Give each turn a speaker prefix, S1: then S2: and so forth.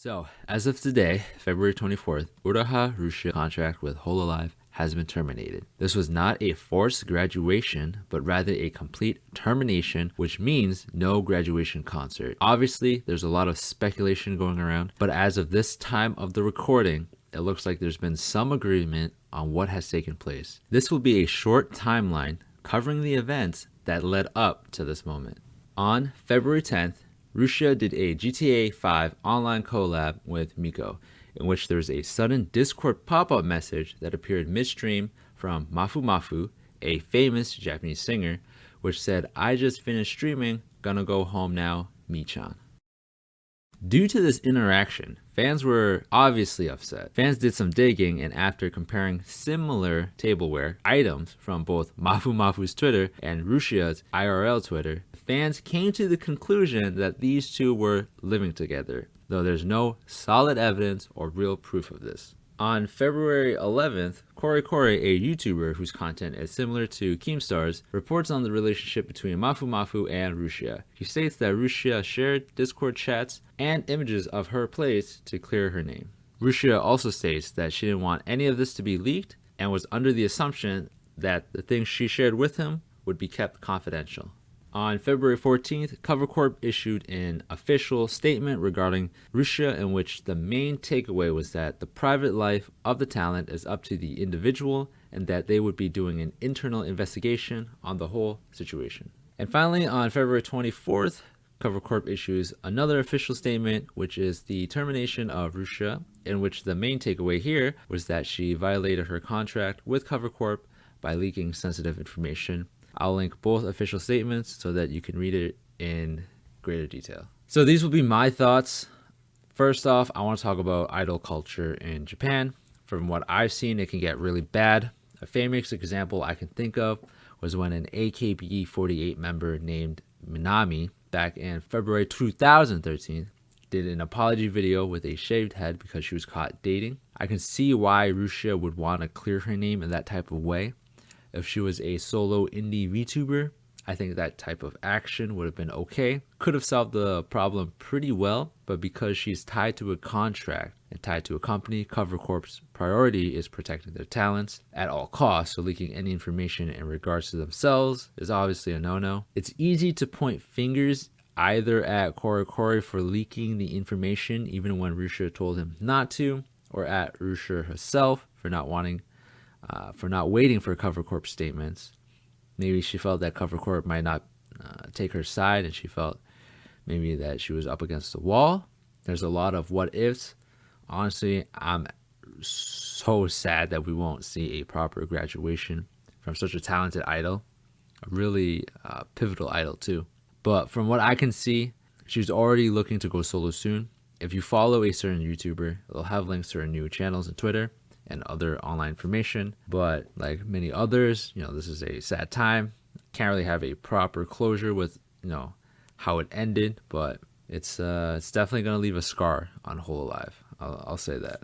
S1: So, as of today, February 24th, Uruha Rushia contract with Hololive has been terminated. This was not a forced graduation, but rather a complete termination, which means no graduation concert. Obviously, there's a lot of speculation going around, but as of this time of the recording, it looks like there's been some agreement on what has taken place. This will be a short timeline covering the events that led up to this moment. On February 10th, Rushia did a GTA 5 online collab with Miko, in which there was a sudden Discord pop-up message that appeared midstream from Mafu Mafu, a famous Japanese singer, which said, "I just finished streaming, gonna go home now, Mi-chan." Due to this interaction, fans were obviously upset. Fans did some digging, and after comparing similar tableware items from both Mafu Mafu's Twitter and Rushia's IRL Twitter, fans came to the conclusion that these two were living together, though there's no solid evidence or real proof of this. On February 11th, Coco, a YouTuber whose content is similar to Keemstar's, reports on the relationship between Mafu Mafu and Rushia. He states that Rushia shared Discord chats and images of her plays to clear her name. Rushia also states that she didn't want any of this to be leaked and was under the assumption that the things she shared with him would be kept confidential. On February 14th, Cover Corp issued an official statement regarding Rushia, in which the main takeaway was that the private life of the talent is up to the individual and that they would be doing an internal investigation on the whole situation. And finally, on February 24th, Cover Corp issues another official statement, which is the termination of Rushia, in which the main takeaway here was that she violated her contract with Cover Corp by leaking sensitive information. I'll link both official statements so that you can read it in greater detail. So these will be my thoughts. First off, I want to talk about idol culture in Japan. From what I've seen, it can get really bad. A famous example I can think of was when an AKB48 member named Minami, back in February 2013, did an apology video with a shaved head because she was caught dating. I can see why Rushia would want to clear her name in that type of way. If she was a solo indie VTuber, I think that type of action would have been okay. Could have solved the problem pretty well, but because she's tied to a contract and tied to a company, Cover Corp's priority is protecting their talents at all costs, so leaking any information in regards to themselves is obviously a no-no. It's easy to point fingers either at Coco for leaking the information even when Rushia told him not to, or at Rushia herself for not waiting for Cover Corp statements. Maybe she felt that Cover Corp might not take her side, and she felt maybe that she was up against the wall. There's a lot of what ifs. Honestly, I'm so sad that we won't see a proper graduation from such a talented idol, a really pivotal idol too. But from what I can see, she's already looking to go solo soon. If you follow a certain YouTuber, they'll have links to her new channels on Twitter and other online information. But like many others, this is a sad time. Can't really have a proper closure with how it ended, but it's definitely gonna leave a scar on Hololive. I'll say that.